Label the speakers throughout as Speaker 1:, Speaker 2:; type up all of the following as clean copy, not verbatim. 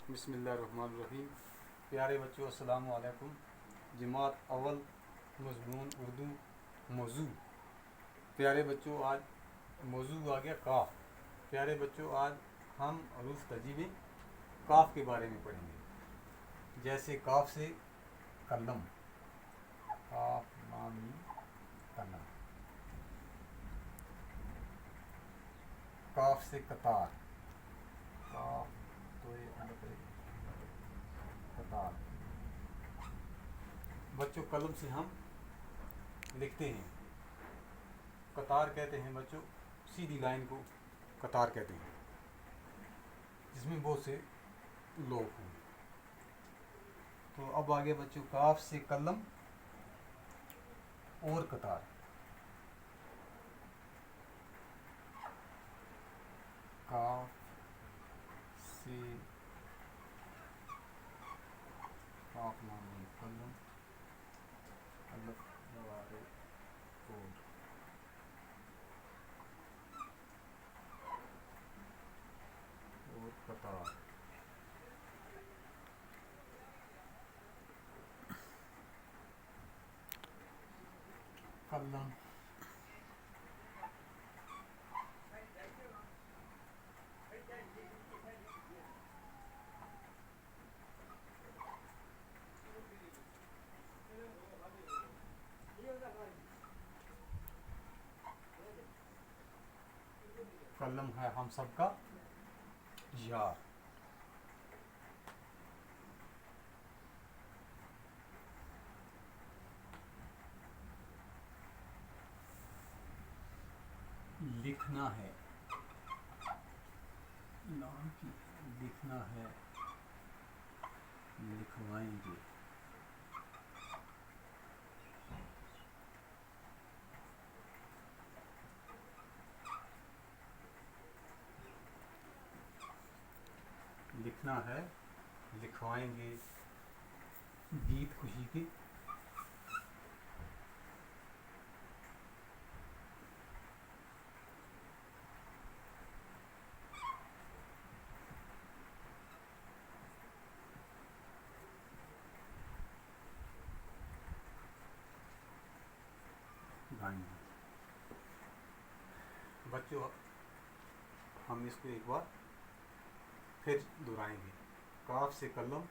Speaker 1: बिस्मिल्लाहिर्रहमानिर्रहीम। प्यारे बच्चों, अस्सलामु अलैकुम। जमात अव्वल मज़मून उर्दू मौजू। प्यारे बच्चों, आज मौजू आ गया काफ। प्यारे बच्चों, आज हम हरूफ तजीबे काफ के बारे में पढ़ेंगे। जैसे काफ से कलम, काफ मामी कलम। काफ से कतार, काफ तो ये कतार। बच्चों, कलम से हम लिखते हैं। कतार कहते हैं बच्चों सीधी लाइन को कतार कहते हैं, जिसमें बहुत से लोग हों। तो अब आगे बच्चों, काफ से कलम और कतार। काफ से काफ नाम कलम, अलग दवारे और कतार। कलम कलम है हम सबका यार। लिखना है, नाम की लिखना है, लिखवाएंगे। लिखना है, लिखवाएंगे। गीत खुशी के, गाएंगे। बच्चों, हम इसको एक बार फिर दोहराएंगे। काफ से कलम,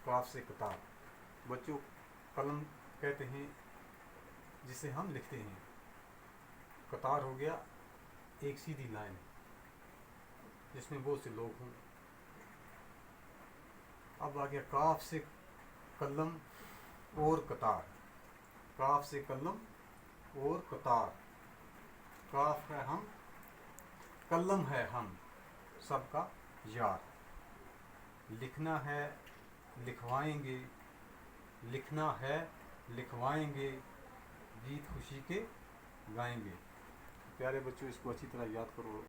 Speaker 1: काफ से कतार। बच्चों, कलम कहते हैं जिसे हम लिखते हैं। कतार हो गया एक सीधी लाइन जिसमें बहुत से लोग हों। अब आ गया काफ से कलम और कतार। काफ से कलम और कतार। काफ है हम, कलम है हम सबका यार। लिखना है, लिखवाएंगे। लिखना है, लिखवाएंगे। गीत खुशी के गाएंगे। प्यारे बच्चों, इसको अच्छी तरह याद करो।